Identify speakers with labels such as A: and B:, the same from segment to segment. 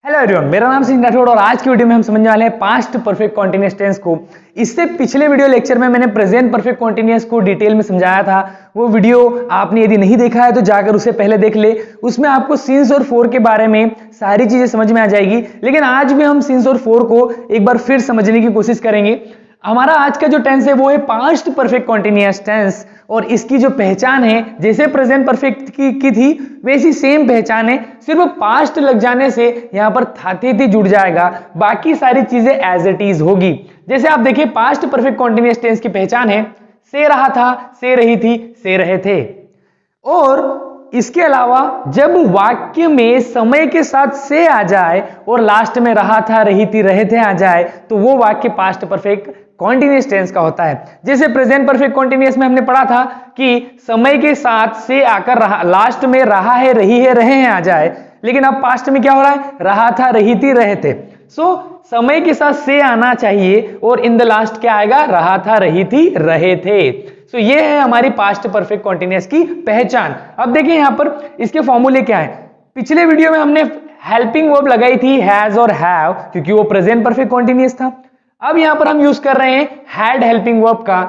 A: Hello everyone, मेरा नाम सिंह राठौड़ और आज की वीडियो में हम समझने वाले हैं पास्ट परफेक्ट कॉन्टिन्यूअस टेंस को। इससे पिछले वीडियो लेक्चर में मैंने प्रेजेंट परफेक्ट कॉन्टिन्यूअस को डिटेल में समझाया था। वो वीडियो आपने यदि नहीं देखा है तो जाकर उसे पहले देख ले। उसमें आपको सिंस और फोर के बारे में सारी चीजें समझ में आ जाएगी। लेकिन आज भी हम सिंस और फोर को एक बार फिर समझने की कोशिश करेंगे। हमारा आज का जो टेंस है वो है पास्ट परफेक्ट कॉन्टिन्यूअस टेंस, और इसकी जो पहचान है जैसे प्रेजेंट परफेक्ट की थी वैसी सेम पहचान है, सिर्फ पास्ट लग जाने से यहां पर था जुड़ जाएगा, बाकी सारी चीजें एज इट इज होगी। जैसे आप देखिए पास्ट परफेक्ट कॉन्टिन्यूअस टेंस की पहचान है से रहा था, से रही थी, से रहे थे। और इसके अलावा जब वाक्य में समय के साथ से आ जाए और लास्ट में रहा था, रही थी, रहे थे आ जाए तो वो वाक्य पास्ट परफेक्ट कॉन्टिन्यूअस टेंस का होता है। जैसे प्रेजेंट परफेक्ट कॉन्टिन्यूअस में हमने पढ़ा था कि समय के साथ से आकर लास्ट में रहा है, रही है, रहे हैं आ जाए, लेकिन अब पास्ट में क्या हो रहा है, रहा था, रही थी, रहे थे। समय के साथ से आना चाहिए और इन द लास्ट क्या आएगा, रहा था, रही थी, रहे थे। ये है हमारी पास्ट परफेक्ट कॉन्टिन्यूअस की पहचान। अब देखिए यहां पर इसके फॉर्मूले क्या है। पिछले वीडियो में हमने हेल्पिंग वर्ब लगाई थी हैज और हैव, क्योंकि वो प्रेजेंट परफेक्ट कॉन्टिन्यूअस था। अब यहां पर हम यूज कर रहे हैं हैड हेल्पिंग वर्ब का,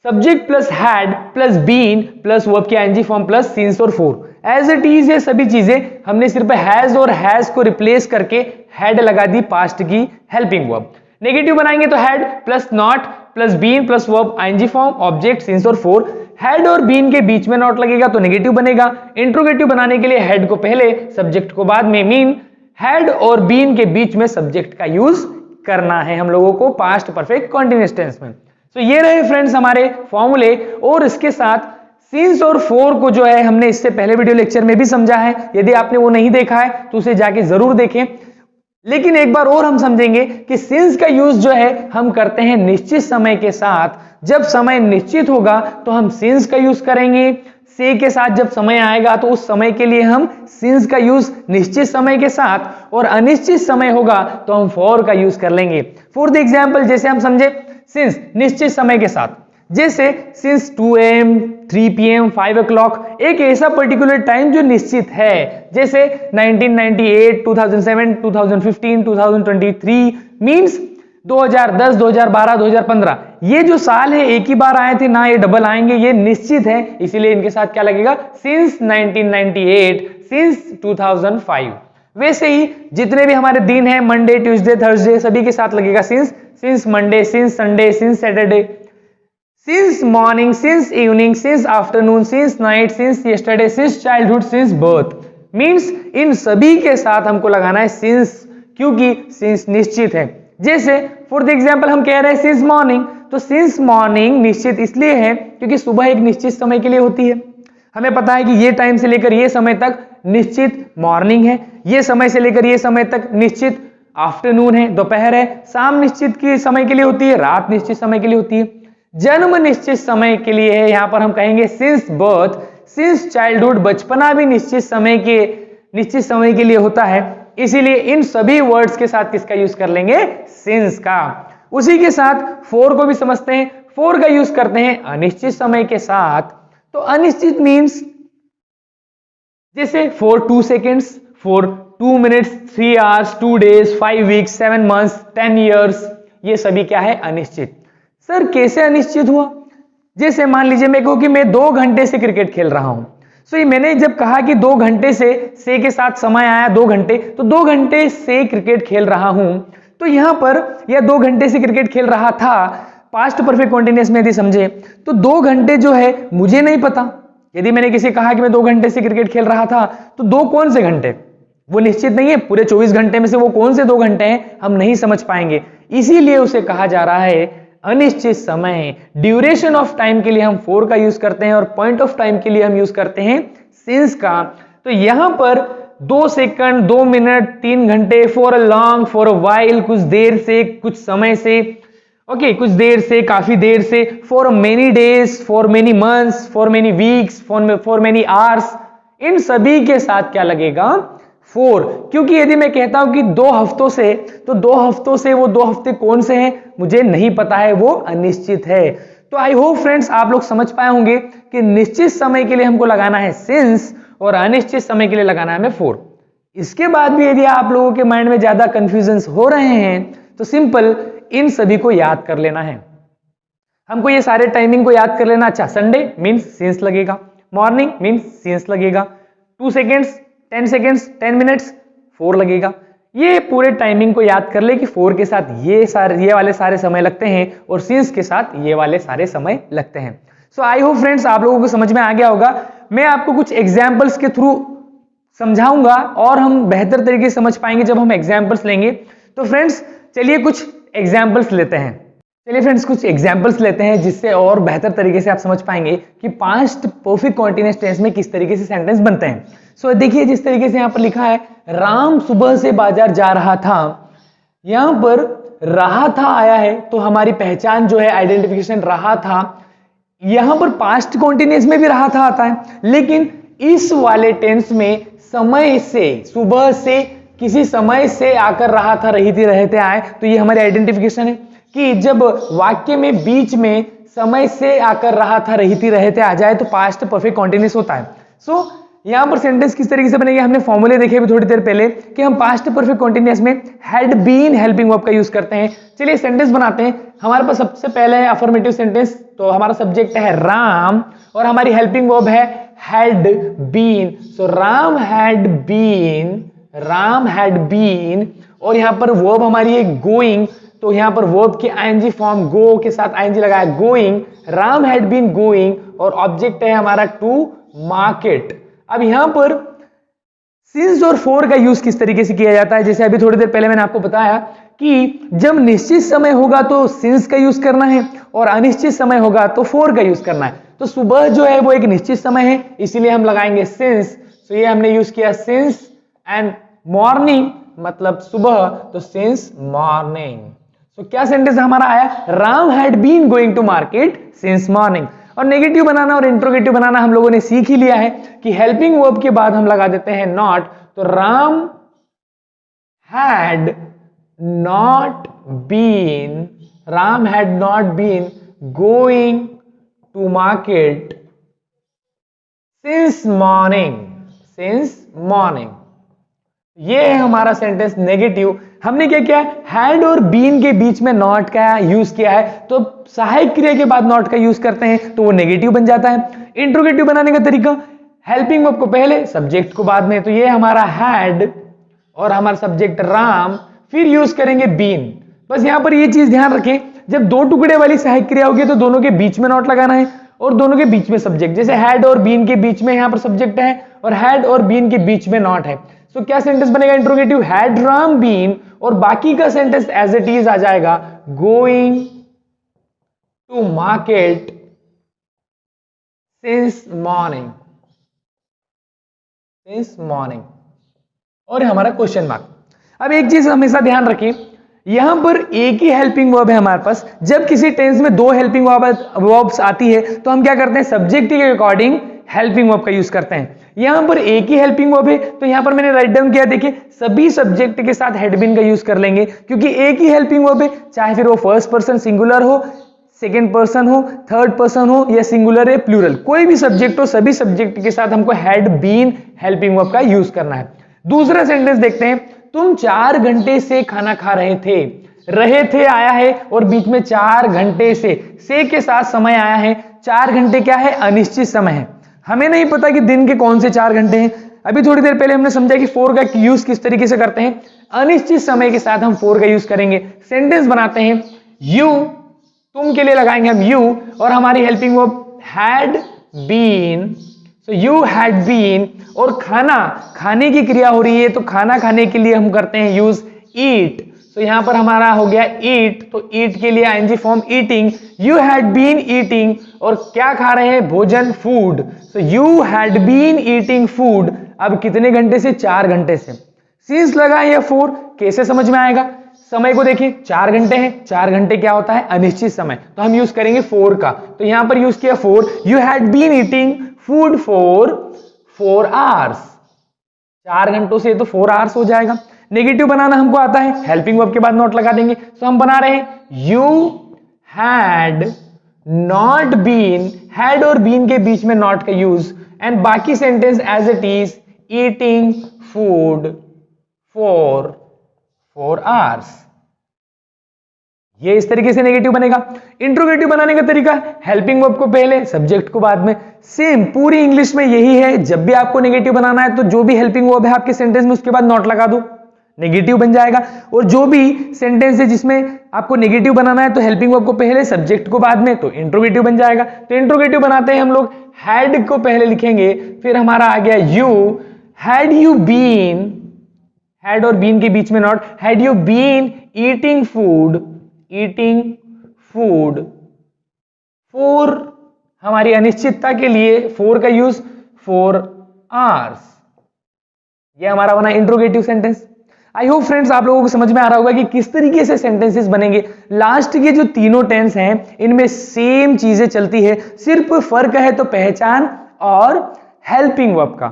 A: subject plus had plus been plus verb की आईएनजी फॉर्म प्लस सिंस और फोर। एज इट इज ये सभी चीजें हमने सिर्फ हैज और हैज को रिप्लेस करके हैड लगा दी पास्ट की हेल्पिंग वर्ब। नेगेटिव बनाएंगे तो had plus not plus been plus verb ING form object since और फोर। हैड और बीन के बीच में नॉट लगेगा तो नेगेटिव बनेगा। इंट्रोगेटिव बनाने के लिए हैड को पहले, सब्जेक्ट को बाद में, मीन हैड और बीन के बीच में सब्जेक्ट का यूज करना है हम लोगों को पास्ट परफेक्ट कॉन्टिन्यूअस टेंस में। ये रहे फ्रेंड्स हमारे फॉर्मूले, और इसके साथ सिंस और फोर को जो है हमने इससे पहले वीडियो लेक्चर में भी समझा है। यदि आपने वो नहीं देखा है तो उसे जाके जरूर देखें। लेकिन एक बार और हम समझेंगे कि सिंस का यूज जो है हम करते हैं निश्चित समय के साथ। जब समय निश्चित होगा तो हम सिंस का यूज करेंगे। से के साथ जब समय आएगा तो उस समय के लिए हम सिंस का यूज निश्चित समय के साथ, और अनिश्चित समय होगा तो हम फॉर का यूज कर लेंगे। फॉर द एग्जाम्पल जैसे हम समझे सिंस निश्चित समय के साथ, जैसे सिंस 2 AM 3 PM 5 o'clock, एक ऐसा पर्टिकुलर टाइम जो निश्चित है। जैसे 1998 2007 2015 2023 मींस 2010 2012 2015, ये जो साल है एक ही बार आए थे ना, ये डबल आएंगे, ये निश्चित है, इसीलिए इनके साथ क्या लगेगा, सिंस 1998 सिंस 2005। वैसे ही जितने भी हमारे दिन हैं मंडे ट्यूसडे थर्सडे सभी के साथ लगेगा since. Since Monday, since Sunday, since Saturday, since morning, since evening, since afternoon, since night, since yesterday, since childhood, since birth. Means इन सभी के साथ हमको लगाना है सिंस, क्योंकि सिंस निश्चित है। जैसे फॉर द एग्जांपल हम कह रहे हैं सिंस मॉर्निंग, तो सिंस मॉर्निंग निश्चित इसलिए है क्योंकि सुबह एक निश्चित समय के लिए होती है। हमें पता है कि ये टाइम से लेकर ये समय तक निश्चित मॉर्निंग है, ये समय से लेकर ये समय तक निश्चित आफ्टरनून है, दोपहर है, शाम निश्चित की समय के लिए होती है, रात निश्चित समय के लिए होती है, जन्म निश्चित समय के लिए है। यहां पर हम कहेंगे सिंस बर्थ। सिंस चाइल्डहुड, बचपना भी निश्चित समय के लिए होता है, इसीलिए इन सभी वर्ड्स के साथ किसका यूज कर लेंगे, सिंस का। उसी के साथ फोर को भी समझते हैं। फोर का यूज करते हैं अनिश्चित समय के साथ। तो अनिश्चित मीन्स जैसे for 2 seconds, for 2 minutes, 3 hours, 2 days, 5 weeks, 7 months, 10 years, ये सभी क्या है, अनिश्चित। सर कैसे अनिश्चित हुआ? जैसे मान लीजिए मैं कहूं कि मैं 2 घंटे से क्रिकेट खेल रहा हूं। ये मैंने जब कहा कि 2 घंटे से के साथ समय आया 2 घंटे, तो 2 घंटे से क्रिकेट खेल रहा हूं, तो यहां पर यह 2 घंटे से क्रिकेट खेल रहा था पास्ट परफेक्ट कॉन्टिन्यूअस में यदि समझे तो 2 घंटे जो है मुझे नहीं पता। यदि मैंने किसी कहा कि मैं 2 घंटे से क्रिकेट खेल रहा था, तो 2 कौन से घंटे, वो निश्चित नहीं है। पूरे 24 घंटे में से वो कौन से 2 घंटे हैं हम नहीं समझ पाएंगे, इसीलिए उसे कहा जा रहा है अनिश्चित समय। ड्यूरेशन ऑफ टाइम के लिए हम फोर का यूज करते हैं और पॉइंट ऑफ टाइम के लिए हम यूज करते हैं सिंस का। तो यहां पर 2 सेकंड, 2 मिनट, 3 घंटे, for a long, for a while, कुछ देर से, कुछ समय से, ओके, कुछ देर से, काफी देर से, for many days, for many months, for many weeks, for many hours, इन सभी के साथ क्या लगेगा, फोर। क्योंकि यदि मैं कहता हूं कि 2 हफ्तों से, तो 2 हफ्तों से वो 2 हफ्ते कौन से हैं मुझे नहीं पता है, वो अनिश्चित है। तो आई होप फ्रेंड्स आप लोग समझ पाए होंगे कि निश्चित समय के लिए हमको लगाना है सिंस और अनिश्चित समय के लिए लगाना है हमें फोर। इसके बाद भी यदि आप लोगों के माइंड में ज्यादा कंफ्यूजन हो रहे हैं तो सिंपल इन सभी को याद कर लेना है। हमको ये सारे टाइमिंग को याद कर लेना। अच्छा, संडे मीन्स सिंस लगेगा, मॉर्निंग मीन्स सिंस लगेगा, 2 सेकेंड्स 10 सेकेंड्स 10 मिनट्स 4 लगेगा। ये पूरे टाइमिंग को याद कर ले कि 4 के साथ ये वाले सारे समय लगते हैं और सिंस के साथ ये वाले सारे समय लगते हैं। सो आई होप फ्रेंड्स आप लोगों को समझ में आ गया होगा। मैं आपको कुछ एग्जाम्पल्स के थ्रू समझाऊंगा और हम बेहतर तरीके से समझ पाएंगे जब हम एग्जाम्पल्स लेंगे। तो फ्रेंड्स चलिए कुछ एग्जाम्पल्स लेते हैं। कुछ एग्जाम्पल्स लेते हैं जिससे और बेहतर तरीके से आप समझ पाएंगे कि पास्ट परफेक्ट कंटीन्यूअस टेंस में किस तरीके से सेंटेंस बनते हैं। सो देखिए जिस तरीके से यहां पर लिखा है, राम सुबह से बाजार जा रहा था। यहां पर रहा था आया है तो हमारी पहचान जो है आइडेंटिफिकेशन रहा था। यहां पर पास्ट कंटीन्यूअस में भी रहा था आता है, लेकिन इस वाले टेंस में समय से, सुबह से, किसी समय से आकर रहा था, रही थी, रहते आए, तो ये हमारी आइडेंटिफिकेशन है कि जब वाक्य में बीच में समय से आकर रहा था, रही थी, रहते आ जाए तो पास्ट परफेक्ट कंटीन्यूअस होता है। सो यहां पर सेंटेंस किस तरीके से बनेगा, हमने फॉर्मूले देखे अभी थोड़ी देर पहले कि हम पास्ट परफेक्ट कंटीन्यूअस में हैड बीन हेल्पिंग वर्ब का यूज करते हैं। चलिए सेंटेंस बनाते हैं। हमारे पास सबसे पहले है अफर्मेटिव सेंटेंस, तो हमारा सब्जेक्ट है राम और हमारी हेल्पिंग वर्ब है had been. So Ram had been और यहां पर वर्ब हमारी है गोइंग, तो यहां पर वर्ब की आईएनजी फॉर्म गो के साथ आईएनजी लगाया, going. Ram had been going और ऑब्जेक्ट है हमारा टू मार्केट। अब यहां पर सिंस और फॉर का यूज किस तरीके से किया जाता है, जैसे अभी थोड़ी देर पहले मैंने आपको बताया कि जब निश्चित समय होगा तो सिंस का यूज करना है और अनिश्चित समय होगा तो फॉर का यूज करना है। तो सुबह जो है वो एक निश्चित समय है, इसीलिए हम लगाएंगे सिंस। तो ये हमने यूज किया सिंस, एंड मॉर्निंग मतलब सुबह, तो सिंस मॉर्निंग। तो क्या सेंटेंस हमारा आया, Ram had been going to market since morning. और नेगेटिव बनाना और इंट्रोगेटिव बनाना हम लोगों ने सीख ही लिया है कि हेल्पिंग वर्ब के बाद हम लगा देते हैं नॉट। तो Ram had not been going to market since morning. ये है हमारा सेंटेंस नेगेटिव। हमने क्या किया, हैड और बीन के बीच में नॉट का यूज किया है, तो सहायक क्रिया के बाद नॉट का यूज करते हैं तो वो नेगेटिव बन जाता है। इंट्रोगेटिव बनाने का तरीका, हेल्पिंग वर्ब को पहले, सब्जेक्ट को बाद में, तो ये हमारा हैड और हमारा सब्जेक्ट राम, फिर यूज करेंगे बीन। बस यहां पर ये चीज ध्यान रखें, जब दो टुकड़े वाली सहायक क्रिया होगी तो दोनों के बीच में नॉट लगाना है और दोनों के बीच में सब्जेक्ट। जैसे हैड और बीन के बीच में यहां पर सब्जेक्ट है और हैड और बीन के बीच में नॉट है। सो क्या सेंटेंस बनेगा, इंट्रोगेटिव, हैड राम बीन, और बाकी का सेंटेंस एज इट इज आ जाएगा, going to market since morning. और हमारा क्वेश्चन मार्क। अब एक चीज हमेशा ध्यान रखें, यहां पर एक ही हेल्पिंग वर्ब है हमारे पास। जब किसी टेंस में दो हेल्पिंग वर्ब्स आती है तो हम क्या करते हैं, सब्जेक्ट के अकॉर्डिंग हेल्पिंग वर्ब का यूज करते हैं। यहां पर एक ही हेल्पिंग वर्ब है तो यहां पर मैंने राइट डाउन किया, देखिए सभी सब्जेक्ट के साथ हैड बीन का यूज कर लेंगे क्योंकि एक ही हेल्पिंग वर्ब है, चाहे फिर वो फर्स्ट पर्सन सिंगुलर हो, सेकेंड पर्सन हो, थर्ड पर्सन हो या सिंगुलर है प्लूरल, कोई भी सब्जेक्ट हो, सभी सब्जेक्ट के साथ हमको हैड बीन हेल्पिंग वर्ब का यूज करना है। दूसरा सेंटेंस देखते हैं, तुम 4 घंटे से खाना खा रहे थे आया है और बीच में 4 घंटे से के साथ समय आया है। 4 घंटे क्या है, अनिश्चित समय है, हमें नहीं पता कि दिन के कौन से 4 घंटे हैं। अभी थोड़ी देर पहले हमने समझा कि फॉर का यूज किस तरीके से करते हैं, अनिश्चित समय के साथ हम फॉर का यूज करेंगे। सेंटेंस बनाते हैं, यू, तुम के लिए लगाएंगे हम यू और हमारी helping verb had been. So you had been, और खाने की क्रिया हो रही है तो खाना खाने के लिए हम करते हैं यूज ईट। तो यहां पर हमारा हो गया ईट, तो ईट के लिए ING form eating. You had been eating, और क्या खा रहे हैं, भोजन, food. So you had been eating food. अब कितने घंटे से, 4 घंटे से। सिंस लगा या फॉर, कैसे समझ में आएगा, समय को देखिए 4 घंटे हैं, 4 घंटे क्या होता है, अनिश्चित समय, तो हम यूज करेंगे फॉर का। तो यहां पर यूज किया for, you had been eating food for 4 hours. 4 घंटों से तो 4 आवर्स हो जाएगा। नेगेटिव बनाना हमको आता है, हेल्पिंग वर्ब के बाद नॉट लगा देंगे। तो हम बना रहे हैं, you had not been, had और बीन के बीच में नॉट का यूज, एंड बाकी sentence as it is, eating food 4 hours। ये इस तरीके से नेगेटिव बनेगा। इंट्रोगेटिव बनाने का तरीका, हेल्पिंग वर्ब को पहले, सब्जेक्ट को बाद में। सेम पूरी इंग्लिश में यही है, जब भी आपको नेगेटिव बनाना है तो जो भी हेल्पिंग वर्ब है आपके सेंटेंस में उसके बाद नॉट लगा दो, नेगेटिव बन जाएगा। और जो भी सेंटेंस है जिसमें आपको नेगेटिव बनाना है तो हेल्पिंग वर्ब को पहले, सब्जेक्ट को बाद में, तो इंट्रोगेटिव बन जाएगा। तो इंट्रोगेटिव बनाते हैं हम लोग, हैड को पहले लिखेंगे, फिर हमारा आ गया you, had you been, had और बीन के बीच में not, had you been eating food, eating food. For हमारी अनिश्चितता के लिए फॉर का यूज, 4 hours। ये हमारा बना interrogative sentence. I hope friends आप लोगों को समझ में आ रहा होगा कि किस तरीके से सेंटेंसेस बनेंगे। लास्ट के जो तीनों टेंस हैं इनमें सेम चीजें चलती है, सिर्फ फर्क है तो पहचान और हेल्पिंग वर्ब का।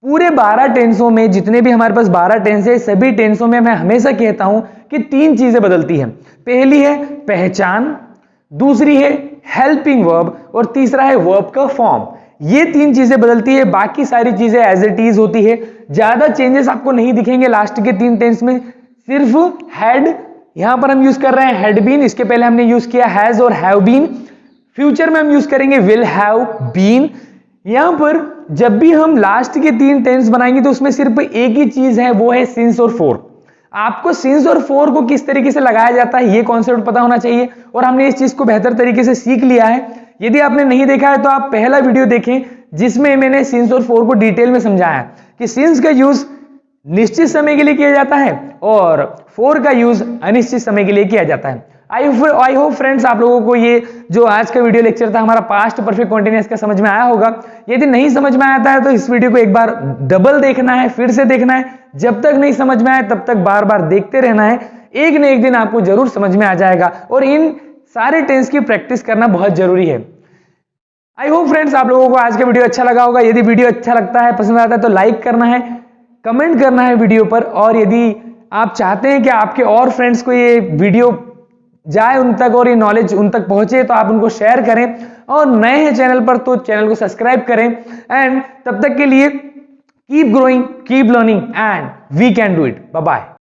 A: पूरे 12 टेंसों में, जितने भी हमारे पास 12 टेंस है, सभी टेंसों में मैं हमेशा कहता हूं कि 3 चीजें बदलती हैं। पहली है पहचान, दूसरी है हेल्पिंग वर्ब और तीसरा है वर्ब का फॉर्म। ये 3 चीजें बदलती है, बाकी सारी चीजें एज इट इज होती है। ज्यादा चेंजेस आपको नहीं दिखेंगे लास्ट के 3 टेंस में। सिर्फ हैड, यहां पर हम यूज कर रहे हैं हैड बीन, इसके पहले हमने यूज किया हैज और हैव बीन। फ्यूचर में हम यूज करेंगे विल हैव बीन। यहां पर जब भी हम लास्ट के 3 टेंस बनाएंगे तो उसमें सिर्फ एक ही चीज है, वो है सिंस और फॉर। आपको सिंस और फॉर को किस तरीके से लगाया जाता है ये कॉन्सेप्ट पता होना चाहिए, और हमने इस चीज को बेहतर तरीके से सीख लिया है। यदि आपने नहीं देखा है तो आप पहला वीडियो देखें जिसमें मैंने सिंस और फॉर को डिटेल में समझाया कि सिंस का यूज निश्चित समय के लिए किया जाता है और फॉर का यूज अनिश्चित समय के लिए किया जाता है। आई होप फ्रेंड्स आप लोगों को ये जो आज का वीडियो लेक्चर था हमारा पास्ट परफेक्ट कॉन्टिन्यूअस का समझ में आया होगा। यदि नहीं समझ में आता है तो इस वीडियो को एक बार डबल देखना है, फिर से देखना है। जब तक नहीं समझ में आए तब तक बार बार देखते रहना है, एक न एक दिन आपको जरूर समझ में आ जाएगा। और इन सारे टेंस की प्रैक्टिस करना बहुत जरूरी है। आई होप फ्रेंड्स आप लोगों को आज का वीडियो अच्छा लगा होगा। यदि वीडियो अच्छा लगता है, पसंद आता है तो लाइक करना है, कमेंट करना है वीडियो पर। और यदि आप चाहते हैं कि आपके और फ्रेंड्स को ये वीडियो जाए उन तक और ये नॉलेज उन तक पहुंचे तो आप उनको शेयर करें, और नए हैं चैनल पर तो चैनल को सब्सक्राइब करें। एंड तब तक के लिए keep growing, keep learning and we can do it. Bye bye.